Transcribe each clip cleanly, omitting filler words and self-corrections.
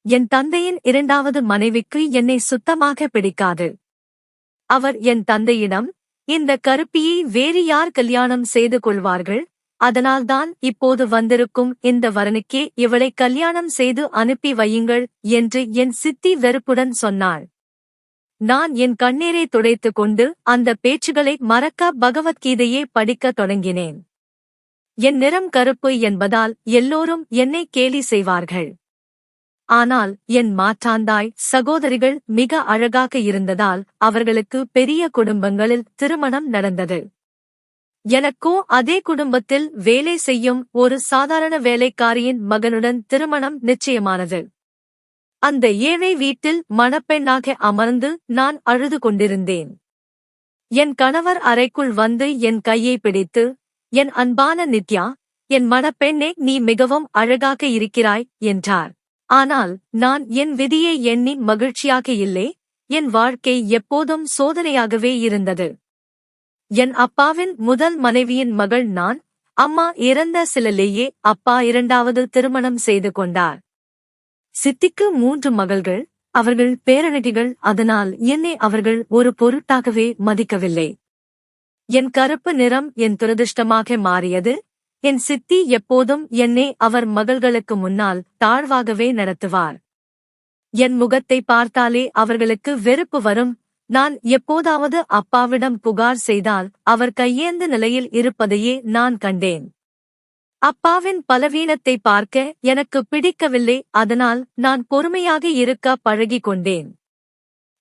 என் தந்தையின் இரண்டாவது மனைவிக்கு என்னை சுத்தமாக பிடிக்காது. அவர் என் தந்தையிடம், இந்த கருப்பியை வேறு யார் கல்யாணம் செய்து கொள்வார்கள், அதனால்தான் இப்போது வந்திருக்கும் இந்த வரனுக்கே இவளை கல்யாணம் செய்து அனுப்பி வையுங்கள் என்று என் சித்தி வெறுப்புடன் சொன்னாள். நான் என் கண்ணீரை துடைத்துக் கொண்டு அந்த பேச்சுகளை மறக்க பகவத்கீதையே படிக்கத் தொடங்கினேன். என் நிறம் கருப்பு என்பதால் எல்லோரும் என்னை கேலி செய்வார்கள். ஆனால் என் மாற்றாந்தாய் சகோதரிகள் மிக அழகாக இருந்ததால் அவர்களுக்கு பெரிய குடும்பங்களில் திருமணம் நடந்தது. எனக்கோ அதே குடும்பத்தில் வேலை செய்யும் ஒரு சாதாரண வேலைக்காரியின் மகனுடன் திருமணம் நிச்சயமானது. அந்த ஏழை வீட்டில் மணப்பெண்ணாக அமர்ந்து நான் அழுது கொண்டிருந்தேன். என் கணவர் அறைக்குள் வந்து என் கையை பிடித்து, என் அன்பான நித்யா, என் மணப்பெண்ணே, நீ மிகவும் அழகாக இருக்கிறாய் என்றார். ஆனால் நான் என் விதியை எண்ணி மகிழ்ச்சியாக இல்லை. என் வாழ்க்கை எப்போதும் சோதனையாகவே இருந்தது. என் அப்பாவின் முதல் மனைவியின் மகள் நான். அம்மா இறந்த சிலலேயே அப்பா இரண்டாவது திருமணம் செய்து கொண்டார். சித்திக்கு 3 மகள்கள். அவர்கள் பேரழகிகள். அதனால் என்னை அவர்கள் ஒரு பொருட்டாகவே மதிக்கவில்லை. என் கருப்பு நிறம் என் துரதிர்ஷ்டமாக மாறியது. என் சித்தி எப்போதும் என்னை அவர் மகள்களுக்கு முன்னால் தாழ்வாகவே நடத்துவார். என் முகத்தை பார்த்தாலே அவர்களுக்கு வெறுப்பு வரும். நான் எப்போதாவது அப்பாவிடம் புகார் செய்தால் அவர் கையேந்த நிலையில் இருப்பதையே நான் கண்டேன். அப்பாவின் பலவீனத்தை பார்க்க எனக்கு பிடிக்கவில்லை. அதனால் நான் பொறுமையாக இருக்க பழகிக் கொண்டேன்.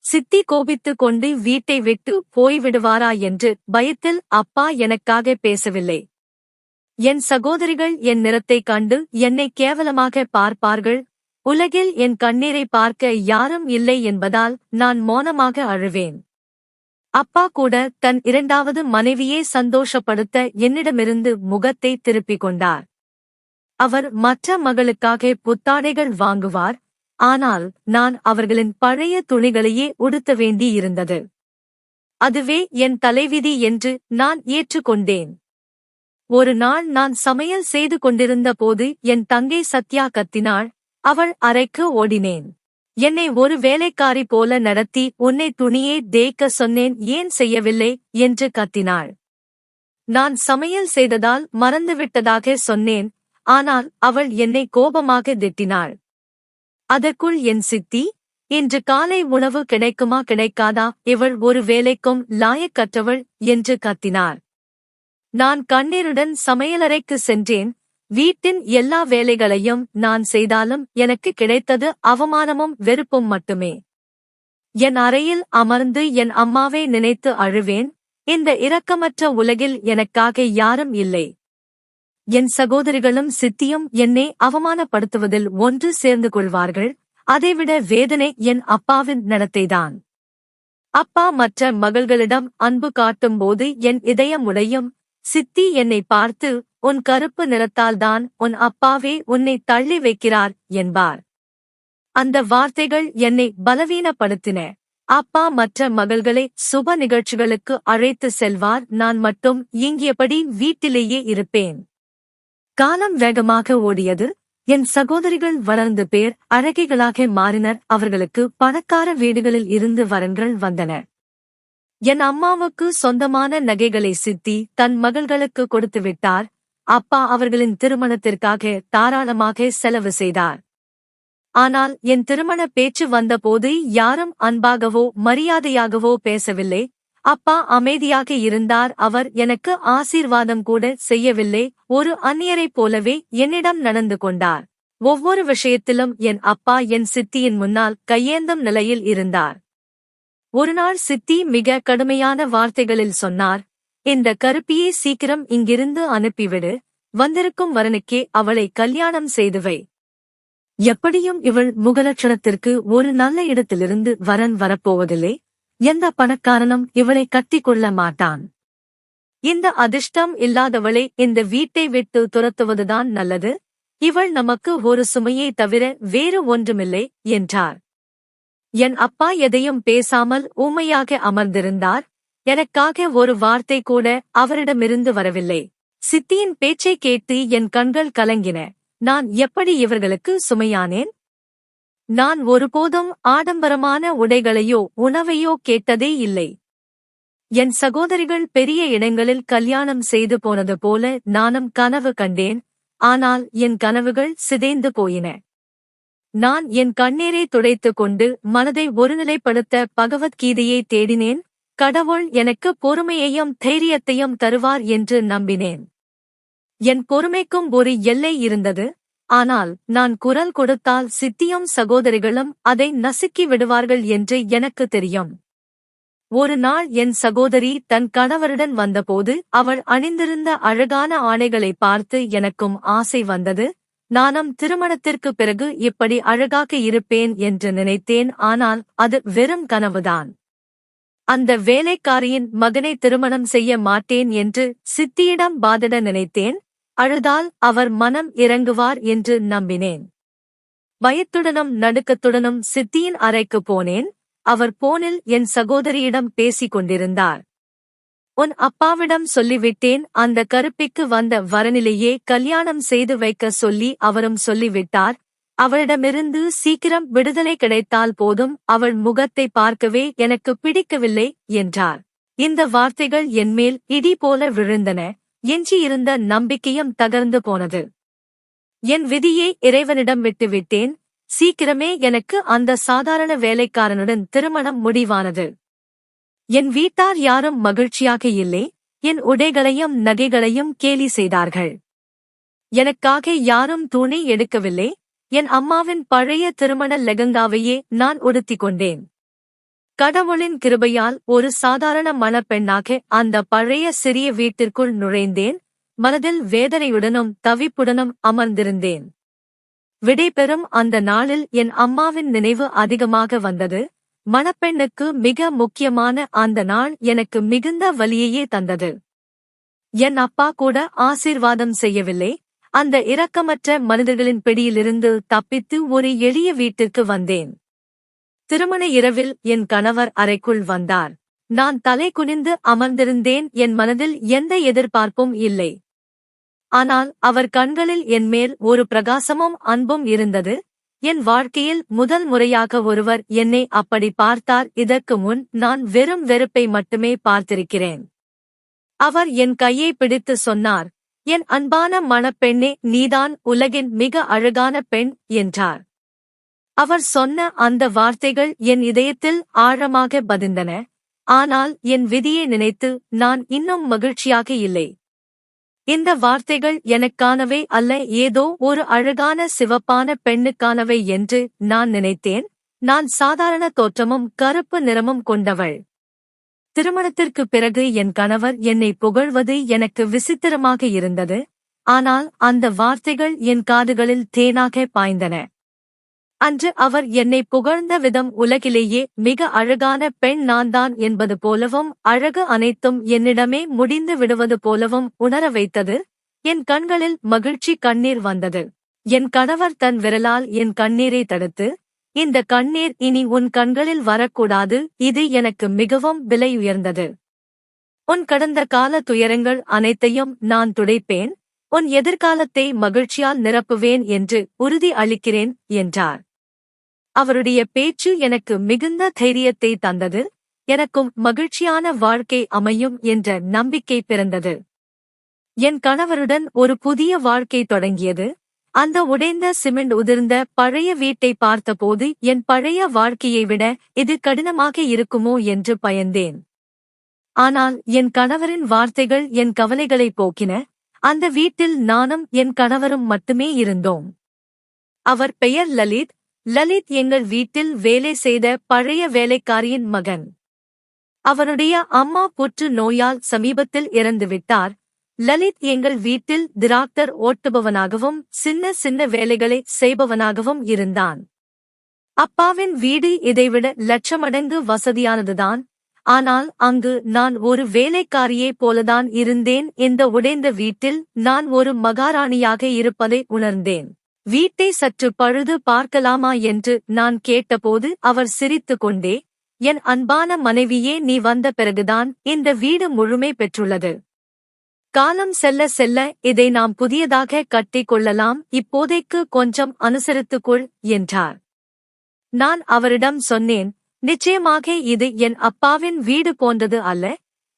சித்தி கோபித்துக் கொண்டு வீட்டை விட்டு போய்விடுவாரா என்று பயத்தில் அப்பா எனக்காக பேசவில்லை. என் சகோதரிகள் என் நிறத்தைக் கண்டு என்னை கேவலமாக பார்ப்பார்கள். உலகில் என் கண்ணீரை பார்க்க யாரும் இல்லை என்பதால் நான் மௌனமாக அழுவேன். அப்பா கூட தன் இரண்டாவது மனைவியை சந்தோஷப்படுத்த என்னிடமிருந்து முகத்தை திருப்பிக் கொண்டார். அவர் மற்ற மகளுக்காக புத்தாடைகள் வாங்குவார். ஆனால் நான் அவர்களின் பழைய துணிகளையே உடுத்த வேண்டியிருந்தது. அதுவே என் தலைவிதி என்று நான் ஏற்றுக்கொண்டேன். ஒரு நாள் நான் சமையல் செய்து கொண்டிருந்த போது என் தங்கை சத்யா கத்தினாள். அவள் அறைக்கு ஓடினேன். என்னை ஒரு வேலைக்காரி போல நடத்தி உன்னை துணியே தேய்க்க சொன்னேன், ஏன் செய்யவில்லை என்று கத்தினாள். நான் சமையல் செய்ததால் மறந்துவிட்டதாக சொன்னேன். ஆனால் அவள் என்னை கோபமாக திட்டினாள். அதற்குள் என் சித்தி, இன்று காலை உணவு கிடைக்குமா கிடைக்காதா, இவள் ஒரு வேலைக்கும் லாயக்கற்றவள் என்று கத்தினார். நான் கண்ணீருடன் சமையலறைக்கு சென்றேன். வீட்டின் எல்லா வேலைகளையும் நான் செய்தாலும் எனக்கு கிடைத்தது அவமானமும் வெறுப்பும் மட்டுமே. என் அறையில் அமர்ந்து என் அம்மாவை நினைத்து அழுவேன். இந்த இரக்கமற்ற உலகில் எனக்காக யாரும் இல்லை. என் சகோதரிகளும் சித்தியும் என்னை அவமானப்படுத்துவதில் ஒன்று சேர்ந்து கொள்வார்கள். அதைவிட வேதனை என் அப்பாவின் நடத்தைதான். அப்பா மற்ற மகள்களிடம் அன்பு காட்டும்போது என் இதயம் உடையும். சித்தி என்னை பார்த்து, உன் கருப்பு நிறத்தால்தான் உன் அப்பாவே உன்னை தள்ளி வைக்கிறார் என்பார். அந்த வார்த்தைகள் என்னை பலவீனப்படுத்தின. அப்பா மற்ற மகள்களை சுப நிகழ்ச்சிகளுக்கு அழைத்து செல்வார். நான் மட்டும் இயங்கியபடி வீட்டிலேயே இருப்பேன். காலம் வேகமாக ஓடியது. என் சகோதரிகள் வளர்ந்து பேர் அழகிகளாக மாறினர். அவர்களுக்கு பணக்கார வீடுகளில் இருந்து வரன்கள் வந்தனர். என் அம்மாவுக்கு சொந்தமான நகைகளை சித்தி தன் மகள்களுக்கு கொடுத்துவிட்டார். அப்பா அவர்களின் திருமணத்திற்காக தாராளமாக செலவு செய்தார். ஆனால் என் திருமண பேச்சு வந்தபோது யாரும் அன்பாகவோ மரியாதையாகவோ பேசவில்லை. அப்பா அமைதியாக இருந்தார். அவர் எனக்கு ஆசீர்வாதம் கூட செய்யவில்லை. ஒரு அந்நியரைப் போலவே என்னிடம் நடந்து கொண்டார். ஒவ்வொரு விஷயத்திலும் என் அப்பா என் சித்தியின் முன்னால் கையேந்தும் நிலையில் இருந்தார். ஒருநாள் சித்தி மிக கடுமையான வார்த்தைகளில் சொன்னார், இந்த கருப்பியை சீக்கிரம் இங்கிருந்து அனுப்பிவிடு. வந்திருக்கும் வரனுக்கே அவளை கல்யாணம் செய்துவை. எப்படியும் இவள் முகலட்சணத்திற்கு ஒரு நல்ல இடத்திலிருந்து வரன் வரப்போவதில்லை. எந்த பணக்காரனும் இவளை கட்டிக்கொள்ள மாட்டான். இந்த அதிர்ஷ்டம் இல்லாதவளை இந்த வீட்டை விட்டு துரத்துவதுதான் நல்லது. இவள் நமக்கு ஒரு சுமையை தவிர வேறு ஒன்றுமில்லை என்றார். என் அப்பா எதையும் பேசாமல் ஊமையாக அமர்ந்திருந்தார். எனக்காக ஒரு வார்த்தை கூட அவரிடமிருந்து வரவில்லை. சித்தியின் பேச்சை கேட்டு என் கண்கள் கலங்கின. நான் எப்படி இவர்களுக்கு சுமையானேன்? நான் ஒருபோதும் ஆடம்பரமான உடைகளையோ உணவையோ கேட்டதே இல்லை. என் சகோதரிகள் பெரிய இடங்களில் கல்யாணம் செய்து போனது போல நானும் கனவு கண்டேன். ஆனால் என் கனவுகள் சிதைந்து போயின. நான் என் கண்ணீரை துடைத்துக் கொண்டு மனதை ஒருநிலைப்படுத்த பகவத்கீதையை தேடினேன். கடவுள் எனக்கு பொறுமையையும் தைரியத்தையும் தருவார் என்று நம்பினேன். என் பொறுமைக்கும் ஒரு எல்லை இருந்தது. ஆனால் நான் குரல் கொடுத்தால் சித்தியும் சகோதரிகளும் அதை நசுக்கி விடுவார்கள் என்று எனக்கு தெரியும். ஒரு நாள் என் சகோதரி தன் கணவருடன் வந்தபோது அவள் அணிந்திருந்த அழகான ஆடைகளை பார்த்து எனக்கும் ஆசை வந்தது. நானும் திருமணத்திற்கு பிறகு இப்படி அழகாக இருப்பேன் என்று நினைத்தேன். ஆனால் அது வெறும் கனவுதான். அந்த வேலைக்காரியின் மகனை திருமணம் செய்ய மாட்டேன் என்று சித்தியிடம் வாதிட நினைத்தேன். அழுதால் அவர் மனம் இறங்குவார் என்று நம்பினேன். பயத்துடனும் நடுக்கத்துடனும் சித்தியின் அறைக்கு போனேன். அவர் போனில் என் சகோதரியிடம் பேசிக் கொண்டிருந்தார். உன் அப்பாவிடம் சொல்லிவிட்டேன், அந்த கருப்பிக்கு வந்த வரனிலேயே கல்யாணம் செய்து வைக்க சொல்லி அவரும் சொல்லிவிட்டார். அவளிடமிருந்து சீக்கிரம் விடுதலை கிடைத்தால் போதும், அவள் முகத்தை பார்க்கவே எனக்கு பிடிக்கவில்லை என்றார். இந்த வார்த்தைகள் என்மேல் இடி போல விழுந்தன. எஞ்சியிருந்த நம்பிக்கையும் தகர்ந்து போனது. என் விதியை இறைவனிடம் விட்டுவிட்டேன். சீக்கிரமே எனக்கு அந்த சாதாரண வேலைக்காரனுடன் திருமணம் முடிவானது. என் வீட்டார் யாரும் மகிழ்ச்சியாக இல்லை. என் உடைகளையும் நகைகளையும் கேலி செய்தார்கள். எனக்காக யாரும் துணி எடுக்கவில்லை. என் அம்மாவின் பழைய திருமண லெகங்காவையே நான் உடுத்திக் கொண்டேன். கடவுளின் கிருபையால் ஒரு சாதாரண மணப்பெண்ணாக அந்த பழைய சிறிய வீட்டிற்குள் நுழைந்தேன். மனதில் வேதனையுடனும் தவிப்புடனும் அமர்ந்திருந்தேன். விடைபெறும் அந்த நாளில் என் அம்மாவின் நினைவு அதிகமாக வந்தது. மணப்பெண்ணுக்கு மிக முக்கியமான அந்த நாள் எனக்கு மிகுந்த வலியையே தந்தது. என் அப்பா கூட ஆசீர்வாதம் செய்யவில்லை. அந்த இரக்கமற்ற மனிதர்களின் பிடியிலிருந்து தப்பித்து ஒரு எளிய வீட்டிற்கு வந்தேன். திருமண இரவில் என் கணவர் அறைக்குள் வந்தார். நான் தலை குனிந்து அமர்ந்திருந்தேன். என் மனதில் எந்த எதிர்பார்ப்பும் இல்லை. ஆனால் அவர் கண்களில் என்மேல் ஒரு பிரகாசமும் அன்பும் இருந்தது. என் வாழ்க்கையில் முதல் முறையாக ஒருவர் என்னை அப்படி பார்த்தார். இதற்கு முன் நான் வெறும் வெறுப்பை மட்டுமே பார்த்திருக்கிறேன். அவர் என் கையை பிடித்து சொன்னார், என் அன்பான மணப்பெண்ணே, நீதான் உலகின் மிக அழகான பெண் என்றார். அவர் சொன்ன அந்த வார்த்தைகள் என் இதயத்தில் ஆழமாக பதிந்தன. ஆனால் என் விதியை நினைத்து நான் இன்னும் மகிழ்ச்சியாக இல்லை. இந்த வார்த்தைகள் எனக்கானவை அல்ல, ஏதோ ஒரு அழகான சிவப்பான பெண்ணுக்கானவை என்று நான் நினைத்தேன். நான் சாதாரண தோற்றமும் கருப்பு நிறமும் கொண்டவள். திருமணத்திற்குப் பிறகு என் கணவர் என்னை புகழ்வது எனக்கு விசித்திரமாக இருந்தது. ஆனால் அந்த வார்த்தைகள் என் காதுகளில் தேனாக பாய்ந்தன. அன்று அவர் என்னை புகழ்ந்த விதம் உலகிலேயே மிக அழகான பெண் நான்தான் என்பது போலவும், அழகு அனைத்தும் என்னிடமே முடிந்து விடுவது போலவும் உணர வைத்தது. என் கண்களில் மகிழ்ச்சி கண்ணீர் வந்தது. என் கணவர் தன் விரலால் என் கண்ணீரை தடுத்து, இந்த கண்ணீர் இனி உன் கண்களில் வரக்கூடாது, இது எனக்கு மிகவும் விலையுயர்ந்தது. உன் கடந்த கால துயரங்கள் அனைத்தையும் நான் துடைப்பேன். உன் எதிர்காலத்தை மகிழ்ச்சியால் நிரப்புவேன் என்று உறுதி அளிக்கிறேன் என்றார். அவருடைய பேச்சு எனக்கு மிகுந்த தைரியத்தை தந்தது. எனக்கும் மகிழ்ச்சியான வாழ்க்கை அமையும் என்ற நம்பிக்கை பிறந்தது. என் கணவருடன் ஒரு புதிய வாழ்க்கை தொடங்கியது. அந்த உடைந்த சிமெண்ட் உதிர்ந்த பழைய வீட்டை பார்த்தபோது என் பழைய வாழ்க்கையை விட இது கடினமாக இருக்குமோ என்று பயந்தேன். ஆனால் என் கணவரின் வார்த்தைகள் என் கவலைகளை போக்கின. அந்த வீட்டில் நானும் என் கணவரும் மட்டுமே இருந்தோம். அவர் பெயர் லலித். லலித் எங்கள் வீட்டில் வேலை செய்த பழைய வேலைக்காரியின் மகன். அவருடைய அம்மா புற்று நோயால் சமீபத்தில் இறந்துவிட்டார். லலித் எங்கள் வீட்டில் டிராக்டர் ஓட்டுபவனாகவும் சின்ன சின்ன வேலைகளை செய்பவனாகவும் இருந்தான். அப்பாவின் வீடு இதைவிட லட்சமடங்கு வசதியானதுதான். ஆனால் அங்கு நான் ஒரு வேலைக்காரியே போலதான் இருந்தேன். இந்த உடைந்த வீட்டில் நான் ஒரு மகாராணியாக இருப்பதை உணர்ந்தேன். வீட்டை சற்று பழுது பார்க்கலாமா என்று நான் கேட்டபோது அவர் சிரித்துக் கொண்டே, என் அன்பான மனைவியே, நீ வந்த பிறகுதான் இந்த வீடு முழுமை பெற்றுள்ளது. காலம் செல்ல செல்ல இதை நாம் புதியதாக கட்டிக் கொள்ளலாம். இப்போதைக்கு கொஞ்சம் அனுசரித்துக்கொள் என்றார். நான் அவரிடம் சொன்னேன், நிச்சயமாக இது என் அப்பாவின் வீடு போன்றது அல்ல,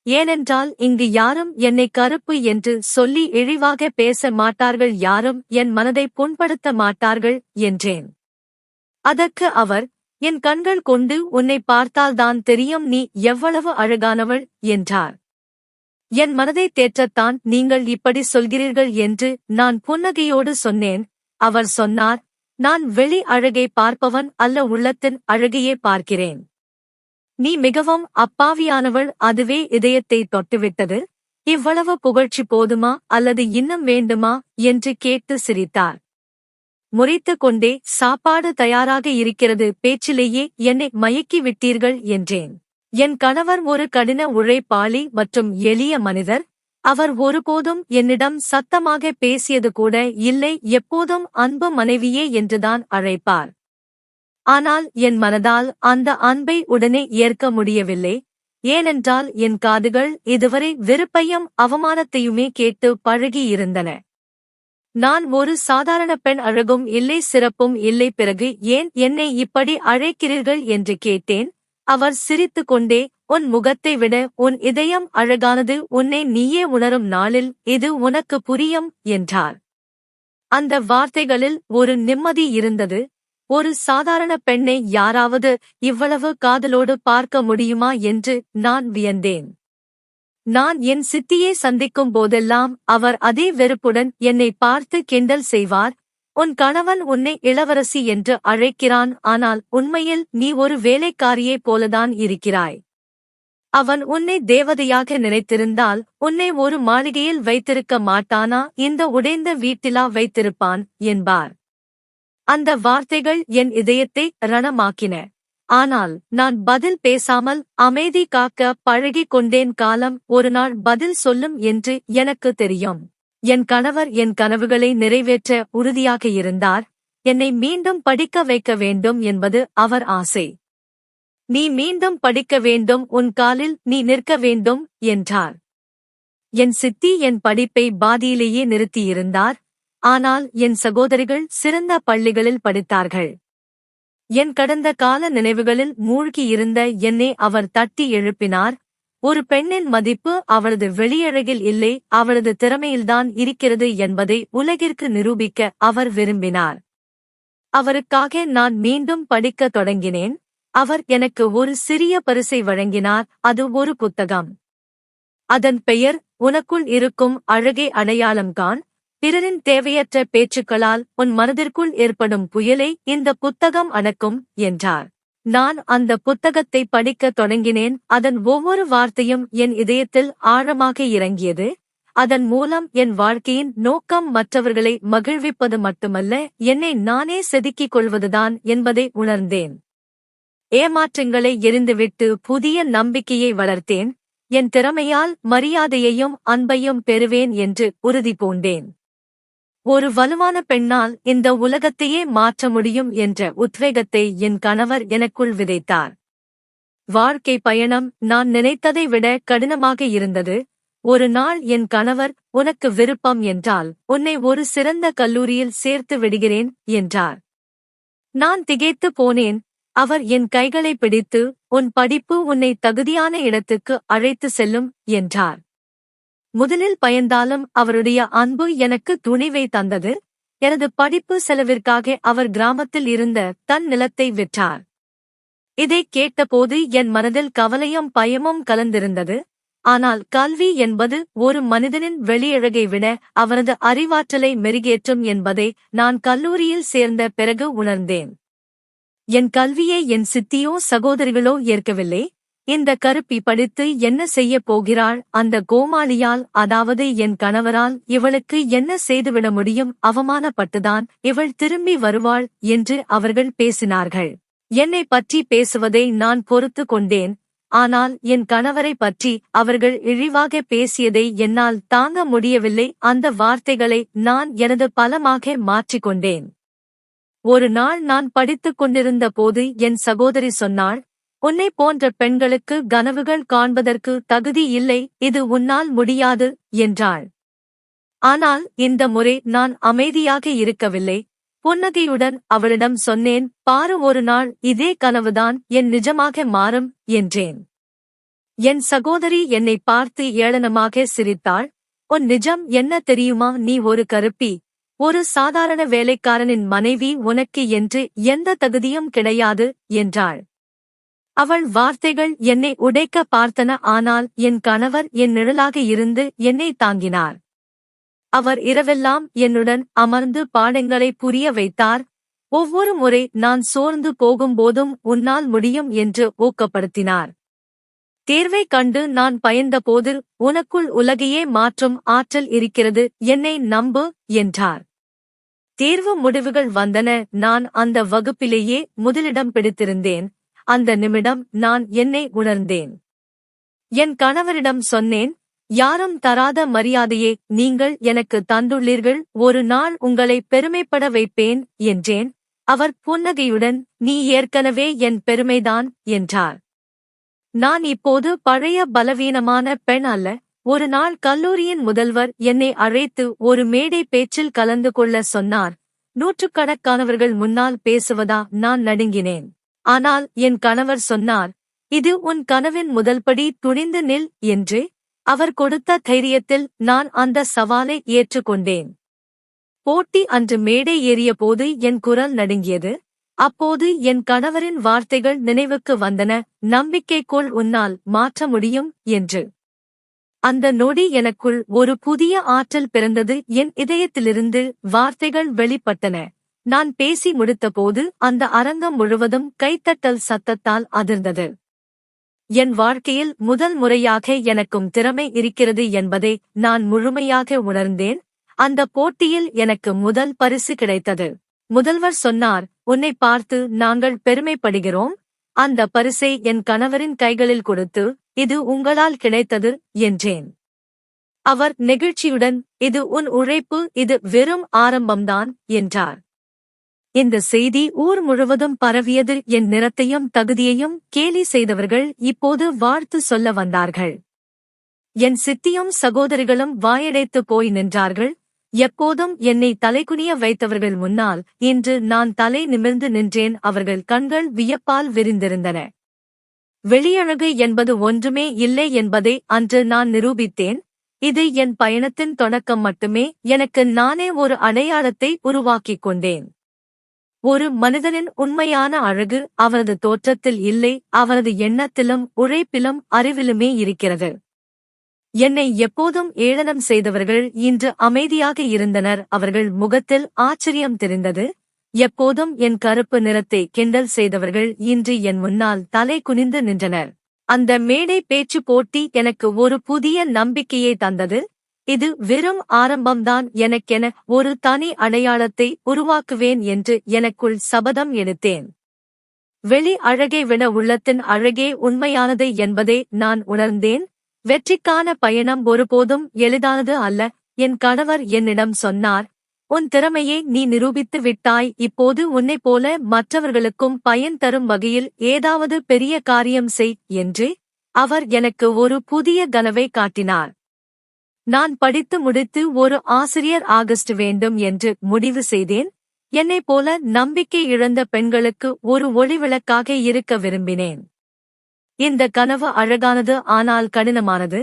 ஏனென்றால் இங்கு யாரும் என்னை கருப்பு என்று சொல்லி இழிவாக பேச மாட்டார்கள், யாரும் என் மனதை புண்படுத்த மாட்டார்கள் என்றேன். அதற்கு அவர், என் கண்கள் கொண்டு உன்னை பார்த்தால்தான் தெரியும் நீ எவ்வளவு அழகானவள் என்றார். என் மனதை தேற்றத்தான் நீங்கள் இப்படி சொல்கிறீர்கள் என்று நான் புன்னகையோடு சொன்னேன். அவர் சொன்னார், நான் வெளி அழகை பார்ப்பவன் அல்ல, உள்ளத்தின் அழகையே பார்க்கிறேன். நீ மிகவும் அப்பாவியானவள், அதுவே இதயத்தை தொட்டுவிட்டது. இவ்வளவு புகழ்ச்சி போதுமா அல்லது இன்னும் வேண்டுமா என்று கேட்டு சிரித்தார். முறைத்துக் கொண்டே, சாப்பாடு தயாராக இருக்கிறது, பேச்சிலேயே என்னை மயக்கி விட்டீர்கள் என்றேன். என் கணவர் ஒரு கடின உழைப்பாளி மற்றும் எளிய மனிதர். அவர் ஒருபோதும் என்னிடம் சத்தமாக பேசியது கூட இல்லை, எப்போதும் அன்பு மனைவியே என்றுதான் அழைப்பார். ஆனால் என் மனதால் அந்த அன்பை உடனே ஏற்க முடியவில்லை. ஏனென்றால் என் காதுகள் இதுவரை வெறுப்பையும் அவமானத்தையுமே கேட்டு பழகியிருந்தன. நான் ஒரு சாதாரண பெண், அழகும் இல்லை, சிறப்பும் இல்லை, பிறகு ஏன் என்னை இப்படி அழைக்கிறீர்கள் என்று கேட்டேன். அவர் சிரித்துக் கொண்டே, உன் முகத்தை விட உன் இதயம் அழகானது, உன்னை நீயே உணரும் நாளில் இது உனக்கு புரியும் என்றார். அந்த வார்த்தைகளில் ஒரு நிம்மதி இருந்தது. ஒரு சாதாரண பெண்ணை யாராவது இவ்வளவு காதலோடு பார்க்க முடியுமா என்று நான் வியந்தேன். நான் என் சித்தியை சந்திக்கும் போதெல்லாம் அவர் அதே வெறுப்புடன் என்னை பார்த்து கிண்டல் செய்வார். உன் கணவன் உன்னை இளவரசி என்று அழைக்கிறான், ஆனால் உண்மையில் நீ ஒரு வேலைக்காரியை போலதான் இருக்கிறாய். அவன் உன்னை தேவதையாக நினைத்திருந்தால் உன்னை ஒரு மாளிகையில் வைத்திருக்க மாட்டானா, இந்த உடைந்த வீட்டிலா வைத்திருப்பான் என்பார். அந்த வார்த்தைகள் என் இதயத்தை ரணமாக்கின. ஆனால் நான் பதில் பேசாமல் அமைதி காக்க பழகிக் கொண்டேன். காலம் ஒரு நாள் பதில் சொல்லும் என்று எனக்கு தெரியும். என் கணவர் என் கனவுகளை நிறைவேற்ற உறுதியாக இருந்தார். என்னை மீண்டும் படிக்க வைக்க வேண்டும் என்பது அவர் ஆசை. நீ மீண்டும் படிக்க வேண்டும், உன் காலில் நீ நிற்க வேண்டும் என்றார். என் சித்தி என் படிப்பை பாதியிலேயே நிறுத்தியிருந்தார். ஆனால் என் சகோதரிகள் சிறந்த பள்ளிகளில் படித்தார்கள். என் கடந்த கால நினைவுகளில் மூழ்கியிருந்த என்னை அவர் தட்டி எழுப்பினார். ஒரு பெண்ணின் மதிப்பு அவளது வெளியழகில் இல்லை, அவளது திறமையில்தான் இருக்கிறது என்பதை உலகிற்கு நிரூபிக்க அவர் விரும்பினார். அவருக்காக நான் மீண்டும் படிக்கத் தொடங்கினேன். அவர் எனக்கு ஒரு சிறிய பரிசை வழங்கினார். அது ஒரு புத்தகம். அதன் பெயர், உனக்குள் இருக்கும் அழகை அடையாளம் காண். பிறரின் தேவையற்ற பேச்சுக்களால் உன் மனதிற்குள் ஏற்படும் புயலை இந்த புத்தகம் அடக்கும் என்றார். நான் அந்த புத்தகத்தை படிக்கத் தொடங்கினேன். அதன் ஒவ்வொரு வார்த்தையும் என் இதயத்தில் ஆழமாக இறங்கியது. அதன் மூலம் என் வாழ்க்கையின் நோக்கம் மற்றவர்களை மகிழ்விப்பது மட்டுமல்ல, என்னை நானே செதுக்கிக் கொள்வதுதான் என்பதை உணர்ந்தேன். ஏமாற்றங்களை எறிந்துவிட்டு புதிய நம்பிக்கையை வளர்த்தேன். என் திறமையால் மரியாதையையும் அன்பையும் பெறுவேன் என்று உறுதி பூண்டேன். ஒரு வலுவான பெண்ணால் இந்த உலகத்தையே மாற்ற முடியும் என்ற உத்வேகத்தை என் கணவர் எனக்குள் விதைத்தார். வாழ்க்கை பயணம் நான் நினைத்ததை விட கடினமாக இருந்தது. ஒரு நாள் என் கணவர், உனக்கு விருப்பம் என்றால் உன்னை ஒரு சிறந்த கல்லூரியில் சேர்த்து விடுகிறேன் என்றார். நான் திகைத்து போனேன். அவர் என் கைகளை பிடித்து, உன் படிப்பு உன்னை தகுதியான இடத்துக்கு அழைத்து செல்லும் என்றார். முதலில் பயந்தாலும் அவருடைய அன்பு எனக்கு துணிவை தந்தது. எனது படிப்பு செலவிற்காக அவர் கிராமத்தில் இருந்த தன் நிலத்தை விற்றார். இதை கேட்டபோது என் மனதில் கவலையும் பயமும் கலந்திருந்தது. ஆனால் கல்வி என்பது ஒரு மனிதனின் வெளியழகை விட அவனது அறிவாற்றலை மெருகேற்றும் என்பதை நான் கல்லூரியில் சேர்ந்த பிறகு உணர்ந்தேன். என் கல்வியை என் சித்தியோ சகோதரிகளோ ஏற்கவில்லை. இந்த கருப்பி படித்து என்ன செய்யப் போகிறாள்? அந்த கோமாளியால், அதாவது என் கணவரால் இவளுக்கு என்ன செய்துவிட முடியும்? அவமானப்பட்டுதான் இவள் திரும்பி வருவாள் என்று அவர்கள் பேசினார்கள். என்னை பற்றி பேசுவதை நான் பொறுத்து கொண்டேன். ஆனால் என் கணவரை பற்றி அவர்கள் இழிவாக பேசியதை என்னால் தாங்க முடியவில்லை. அந்த வார்த்தைகளை நான் எனது பலமாக மாற்றிக்கொண்டேன். ஒரு நாள் நான் படித்துக் கொண்டிருந்த போது என் சகோதரி சொன்னாள், உன்னை போன்ற பெண்களுக்கு கனவுகள் காண்பதற்கு தகுதி இல்லை, இது உன்னால் முடியாது என்றாள். ஆனால் இந்த முறை நான் அமைதியாக இருக்கவில்லை. புன்னகையுடன் அவளிடம் சொன்னேன், பாரு, ஒரு நாள் இதே கனவுதான் என் நிஜமாக மாறும் என்றேன். என் சகோதரி என்னை பார்த்து ஏளனமாக சிரித்தாள். உன் நிஜம் என்ன தெரியுமா? நீ ஒரு கருப்பி, ஒரு சாதாரண வேலைக்காரனின் மனைவி, உனக்கு என்று எந்த தகுதியும் கிடையாது என்றாள். அவள் வார்த்தைகள் என்னை உடைக்க பார்த்தன. ஆனால் என் கணவர் என் நிழலாக இருந்து என்னை தாங்கினார். அவர் இரவெல்லாம் என்னுடன் அமர்ந்து பாடங்களை புரிய வைத்தார். ஒவ்வொரு முறை நான் சோர்ந்து போகும்போதும் உன்னால் முடியும் என்று ஊக்கப்படுத்தினார். தேர்வை கண்டு நான் பயந்தபோது, உனக்குள் உலகையே மாற்றும் ஆற்றல் இருக்கிறது, என்னை நம்பு என்றார். தேர்வு முடிவுகள் வந்தன. நான் அந்த வகுப்பிலேயே முதலிடம் பிடித்திருந்தேன். அந்த நிமிடம் நான் என்னை உணர்ந்தேன். என் கணவரிடம் சொன்னேன், யாரும் தராத மரியாதையை நீங்கள் எனக்கு தந்துள்ளீர்கள், ஒரு நாள் உங்களை பெருமைப்பட வைப்பேன் என்றேன். அவர் புன்னகையுடன், நீ ஏற்கனவே என் பெருமைதான் என்றார். நான் இப்போது பழைய பலவீனமான பெண் அல்ல. ஒரு நாள் கல்லூரியின் முதல்வர் என்னை அழைத்து ஒரு மேடை பேச்சில் கலந்து கொள்ள சொன்னார். நூற்றுக்கணக்கானவர்கள் முன்னால் பேசுவதா நான் நடுங்கினேன். ஆனால் என் கணவர் சொன்னார், இது உன் கனவின் முதல்படி, துணிந்து நில் என்று. அவர் கொடுத்த தைரியத்தில் நான் அந்த சவாலை ஏற்றுக்கொண்டேன். போட்டி அன்று மேடை ஏறியபோது என் குரல் நடுங்கியது. அப்போது என் கணவரின் வார்த்தைகள் நினைவுக்கு வந்தன, நம்பிக்கை கொள், உன்னால் மாற்ற முடியும் என்று. அந்த நொடி எனக்குள் ஒரு புதிய ஆற்றல் பிறந்தது. என் இதயத்திலிருந்து வார்த்தைகள் வெளிப்பட்டன. நான் பேசி முடித்தபோது அந்த அரங்கம் முழுவதும் கைத்தட்டல் சத்தத்தால் அதிர்ந்தது. என் வாழ்க்கையில் முதல் முறையாக எனக்கும் திறமை இருக்கிறது என்பதை நான் முழுமையாக உணர்ந்தேன். அந்த போட்டியில் எனக்கு முதல் பரிசு கிடைத்தது. முதல்வர் சொன்னார், உன்னை பார்த்து நாங்கள் பெருமைப்படுகிறோம். அந்த பரிசை என் கணவரின் கைகளில் கொடுத்து, இது உங்களால் கிடைத்தது என்றேன். அவர் நெகிழ்ச்சியுடன், இது உன் உழைப்பு, இது வெறும் ஆரம்பம்தான் என்றார். இந்த செய்தி ஊர் முழுவதும் பரவியது. என் நிறத்தையும் தகுதியையும் கேலி செய்தவர்கள் இப்போது வாழ்த்து சொல்ல வந்தார்கள். என் சித்தியும் சகோதரிகளும் வாயடைத்து போய் நின்றார்கள். எப்போதும் என்னை தலைகுனிய வைத்தவர்கள் முன்னால் இன்று நான் தலை நிமிர்ந்து நின்றேன். அவர்கள் கண்கள் வியப்பால் விரிந்திருந்தன. வெளியழகு என்பது ஒன்றுமே இல்லை என்பதை அன்று நான் நிரூபித்தேன். இது என் பயணத்தின் தொடக்கம் மட்டுமே. எனக்கு நானே ஒரு அடையாளத்தை உருவாக்கிக் கொண்டேன். ஒரு மனிதனின் உண்மையான அழகு அவனது தோற்றத்தில் இல்லை, அவனது எண்ணத்திலும் உழைப்பிலும் அறிவிலுமே இருக்கிறது. என்னை எப்போதும் ஏளனம் செய்தவர்கள் இன்று அமைதியாக இருந்தனர். அவர்கள் முகத்தில் ஆச்சரியம் தெரிந்தது. எப்போதும் என் கருப்பு நிறத்தை கிண்டல் செய்தவர்கள் இன்று என் முன்னால் தலை குனிந்து நின்றனர். அந்த மேடை பேச்சு போட்டி எனக்கு ஒரு புதிய நம்பிக்கையை தந்தது. இது வெறும் ஆரம்பம்தான். எனக்கென ஒரு தனி அடையாளத்தை உருவாக்குவேன் என்று எனக்குள் சபதம் எடுத்தேன். வெளி அழகை விட உள்ளத்தின் அழகே உண்மையானது என்பதை நான் உணர்ந்தேன். வெற்றிக்கான பயணம் ஒருபோதும் எளிதானது அல்ல. என் கணவர் என்னிடம் சொன்னார், உன் திறமையை நீ நிரூபித்து விட்டாய். இப்போது உன்னைப் போல மற்றவர்களுக்கும் பயன் தரும் வகையில் ஏதாவது பெரிய காரியம் செய் என்று. அவர் எனக்கு ஒரு புதிய கனவை காட்டினார். நான் படித்து முடித்து ஒரு ஆசிரியர் ஆகஸ்ட் வேண்டும் என்று முடிவு செய்தேன். என்னைப் போல நம்பிக்கை இழந்த பெண்களுக்கு ஒரு ஒளிவிளக்காக இருக்க விரும்பினேன். இந்த கனவு அழகானது, ஆனால் கடினமானது.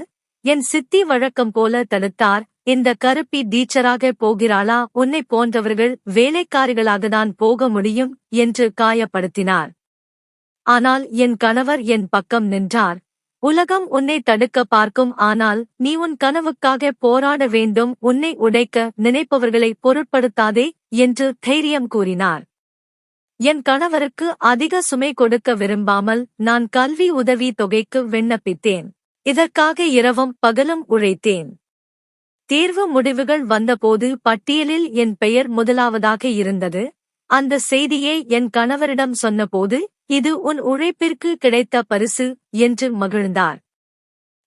என் சித்தி வழக்கம் போல தடுத்தார். இந்த கருப்பி டீச்சராக போகிறாளா? உன்னைப் போன்றவர்கள் வேலைக்காரிகளாகத்தான் போக முடியும் என்று காயப்படுத்தினார். ஆனால் என் கணவர் என் பக்கம் நின்றார். உலகம் உன்னை தடுக்க பார்க்கும், ஆனால் நீ உன் கனவுக்காக போராட வேண்டும். உன்னை உடைக்க நினைப்பவர்களை பொருட்படுத்தாதே என்று தைரியம் கூறினார். என் கணவருக்கு அதிக சுமை கொடுக்க விரும்பாமல் நான் கல்வி உதவி தொகைக்கு விண்ணப்பித்தேன். இதற்காக இரவும் பகலும் உழைத்தேன். தேர்வு முடிவுகள் வந்தபோது பட்டியலில் என் பெயர் முதலாவதாக இருந்தது. அந்த செய்தியை என் கணவரிடம் சொன்னபோது, இது உன் உழைப்பிற்கு கிடைத்த பரிசு என்று மகிழ்ந்தார்.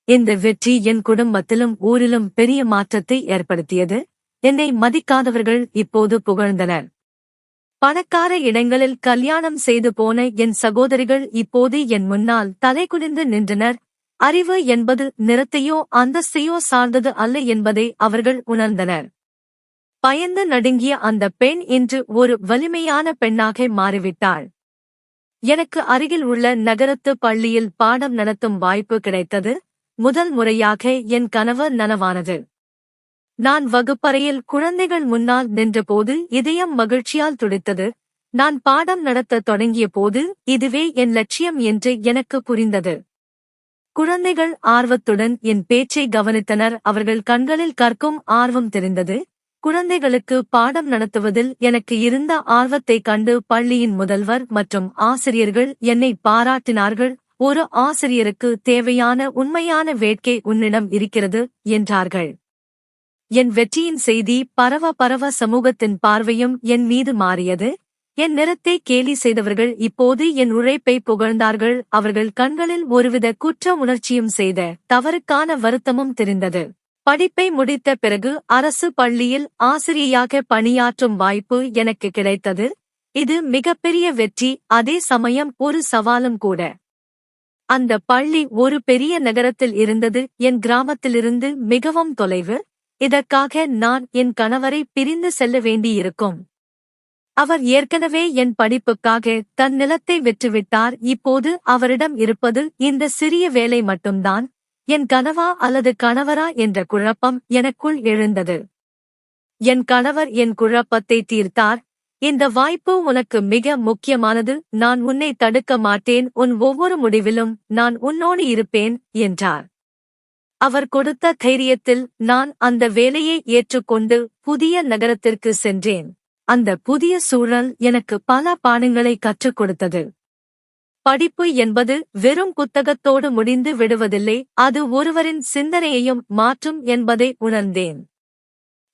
இந்த வெற்றி என் குடும்பத்திலும் ஊரிலும் பெரிய மாற்றத்தை ஏற்படுத்தியது. என்னை மதிக்காதவர்கள் இப்போது புகழ்ந்தனர். பணக்கார இடங்களில் கல்யாணம் செய்து போன என் சகோதரிகள் இப்போது என் முன்னால் தலைகுனிந்து நின்றனர். அறிவு என்பது நிறத்தையோ அந்தஸ்தையோ சார்ந்தது அல்ல என்பதை அவர்கள் உணர்ந்தனர். பயந்து நடுங்கிய அந்த பெண் இன்று ஒரு வலிமையான பெண்ணாக மாறிவிட்டாள். எனக்கு அருகில் உள்ள நகரத்து பள்ளியில் பாடம் நடத்தும் வாய்ப்பு கிடைத்தது. முதல் முறையாக என் கனவு நனவானது. நான் வகுப்பறையில் குழந்தைகள் முன்னால் நின்றபோது இதயம் மகிழ்ச்சியால் துடித்தது. நான் பாடம் நடத்தத் தொடங்கிய போது இதுவே என் லட்சியம் என்று எனக்கு புரிந்தது. குழந்தைகள் ஆர்வத்துடன் என் பேச்சை கவனித்தனர். அவர்கள் கண்களில் கற்கும் ஆர்வம் தெரிந்தது. குழந்தைகளுக்கு பாடம் நடத்துவதில் எனக்கு இருந்த ஆர்வத்தைக் கண்டு பள்ளியின் முதல்வர் மற்றும் ஆசிரியர்கள் என்னை பாராட்டினார்கள். ஒரு ஆசிரியருக்கு தேவையான உண்மையான வேட்கை உன்னிடம் இருக்கிறது என்றார்கள். என் வெற்றியின் செய்தி பரவ சமூகத்தின் பார்வையும் என் மீது மாறியது. என் நிறத்தை கேலி செய்தவர்கள் இப்போது என் உழைப்பை புகழ்ந்தார்கள். அவர்கள் கண்களில் ஒருவித குற்ற உணர்ச்சியும் செய்த தவறுக்கான வருத்தமும் தெரிந்தது. படிப்பை முடித்த பிறகு அரசு பள்ளியில் ஆசிரியையாக பணியாற்றும் வாய்ப்பு எனக்கு கிடைத்தது. இது மிகப்பெரிய வெற்றி, அதே சமயம் ஒரு சவாலும் கூட. அந்த பள்ளி ஒரு பெரிய நகரத்தில் இருந்தது, என் கிராமத்திலிருந்து மிகவும் தொலைவு. இதற்காக நான் என் கணவரை பிரிந்து செல்ல வேண்டியிருக்கும். அவர் ஏற்கனவே என் படிப்புக்காக தன் நிலத்தை விற்றுவிட்டார். இப்போது அவரிடம் இருப்பது இந்த சிறிய வேலை மட்டும்தான். என் கனவா அல்லது கணவரா என்ற குழப்பம் எனக்குள் எழுந்தது. என் கணவர் என் குழப்பத்தை தீர்த்தார். இந்த வாய்ப்பு உனக்கு மிக முக்கியமானது. நான் உன்னை தடுக்க மாட்டேன். உன் ஒவ்வொரு முடிவிலும் நான் உன்னோடு இருப்பேன் என்றார். அவர் கொடுத்த தைரியத்தில் நான் அந்த வேலையை ஏற்றுக்கொண்டு புதிய நகரத்திற்கு சென்றேன். அந்த புதிய சூழல் எனக்கு பல பாடங்களை கற்றுக் கொடுத்தது. படிப்பு என்பது வெறும் புத்தகத்தோடு முடிந்து விடுவதில்லை, அது ஒருவரின் சிந்தனையையும் மாற்றும் என்பதை உணர்ந்தேன்.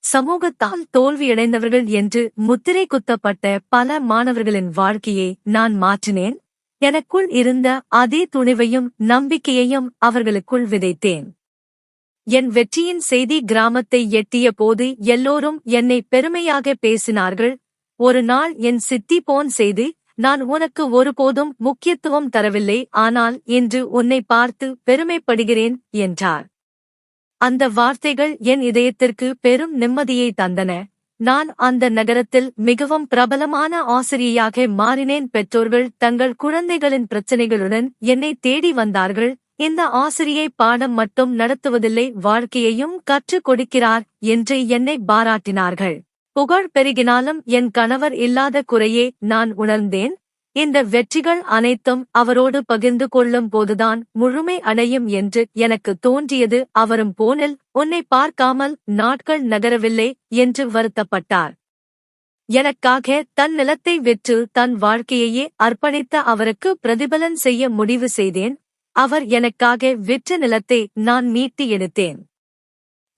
சமூகத்தால் தோல்வியடைந்தவர்கள் என்று முத்திரை குத்தப்பட்ட பல மாணவர்களின் வாழ்க்கையை நான் மாற்றினேன். எனக்குள் இருந்த அதே துணிவையும் நம்பிக்கையையும் அவர்களுக்குள் விதைத்தேன். என் வெற்றியின் செய்தி கிராமத்தை எட்டிய போது எல்லோரும் என்னை பெருமையாக பேசினார்கள். ஒரு நாள் என் சித்தி போன் செய்து, நான் உனக்கு ஒருபோதும் முக்கியத்துவம் தரவில்லை, ஆனால் இன்று உன்னை பார்த்து பெருமைப்படுகிறேன் என்றார். அந்த வார்த்தைகள் என் இதயத்திற்கு பெரும் நிம்மதியை தந்தன. நான் அந்த நகரத்தில் மிகவும் பிரபலமான ஆசிரியையாக மாறினேன். பெற்றோர்கள் தங்கள் குழந்தைகளின் பிரச்சனைகளுடன் என்னை தேடி வந்தார்கள். இந்த ஆசிரியை பாடம் மட்டும் நடத்துவதில்லை, வாழ்க்கையையும் கற்றுக் கொடுக்கிறார் என்று என்னை பாராட்டினார்கள். புகழ் பெருகினாலும் என் கணவர் இல்லாத குறையே நான் உணர்ந்தேன். இந்த வெற்றிகள் அனைத்தும் அவரோடு பகிர்ந்து கொள்ளும் போதுதான் முழுமை அடையும் என்று எனக்கு தோன்றியது. அவரும் போனில் உன்னை பார்க்காமல் நாட்கள் நகரவில்லை என்று வருத்தப்பட்டார். எனக்காக தன் நிலத்தை விற்று தன் வாழ்க்கையையே அர்ப்பணித்த அவருக்கு பிரதிபலன் செய்ய முடிவு செய்தேன். அவர் எனக்காக விற்ற நிலத்தை நான் மீட்டு எடுத்தேன்.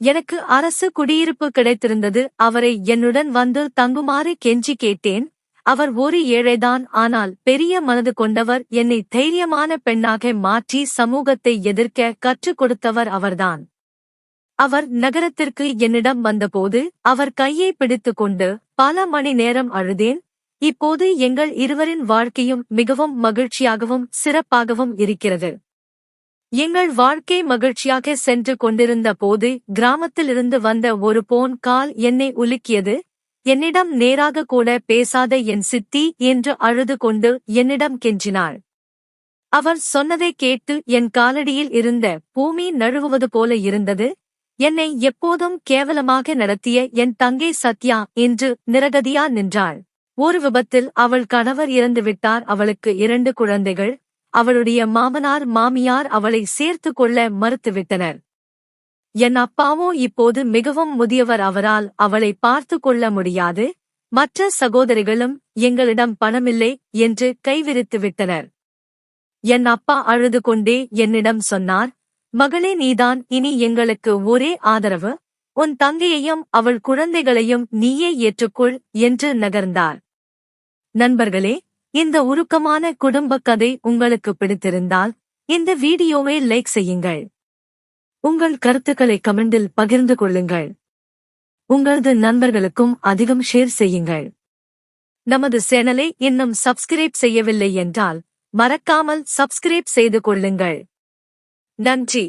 எனக்கு அரசு குடியிருப்பு கிடைத்திருந்தது. அவரை என்னுடன் வந்து தங்குமாறு கெஞ்சி கேட்டேன். அவர் ஒரு ஏழைதான், ஆனால் பெரிய மனது கொண்டவர். என்னை தைரியமான பெண்ணாக மாற்றி சமூகத்தை எதிர்க்க கற்றுக் கொடுத்தவர் அவர்தான். அவர் நகரத்திற்கு என்னிடம் வந்தபோது அவர் கையை பிடித்துக்கொண்டு பல மணி நேரம் அழுதேன். இப்போது எங்கள் இருவரின் வாழ்க்கையும் மிகவும் மகிழ்ச்சியாகவும் சிறப்பாகவும் இருக்கிறது. எங்கள் வாழ்க்கை மகிழ்ச்சியாக சென்று கொண்டிருந்த போது கிராமத்திலிருந்து வந்த ஒரு போன் கால் என்னை உலுக்கியது. என்னிடம் நேராக கூட பேசாத என் சித்தி என்று அழுது கொண்டு என்னிடம் கெஞ்சினாள். அவர் சொன்னதை கேட்டு என் காலடியில் இருந்த பூமி நழுவுவது போல இருந்தது. என்னை எப்போதும் கேவலமாக நடத்திய என் தங்கை சத்யா என்று நிரகதியா நின்றாள். ஒரு விபத்தில் அவள் கணவர் இறந்துவிட்டார். அவளுக்கு 2 குழந்தைகள். அவளுடைய மாமனார் மாமியார் அவளை சேர்த்து கொள்ள மறுத்துவிட்டனர். என் அப்பாவோ இப்போது மிகவும் முதியவர். அவரால் அவளை பார்த்து கொள்ள முடியாது. மற்ற சகோதரிகளும் எங்களிடம் பணமில்லை என்று கைவிரித்துவிட்டனர். என் அப்பா அழுது கொண்டே என்னிடம் சொன்னார், மகளே, நீதான் இனி எங்களுக்கு ஒரே ஆதரவு. உன் தங்கையையும் அவள் குழந்தைகளையும் நீயே ஏற்றுக்கொள் என்று நகர்ந்தார். நண்பர்களே, இந்த உருக்கமான குடும்பக் கதை உங்களுக்கு பிடித்திருந்தால் இந்த வீடியோவை லைக் செய்யுங்கள். உங்கள் கருத்துக்களை கமெண்டில் பகிர்ந்து கொள்ளுங்கள். உங்களது நண்பர்களுக்கும் அதிகம் ஷேர் செய்யுங்கள். நமது சேனலை இன்னும் சப்ஸ்கிரைப் செய்யவில்லை என்றால் மறக்காமல் சப்ஸ்கிரைப் செய்து கொள்ளுங்கள். நன்றி.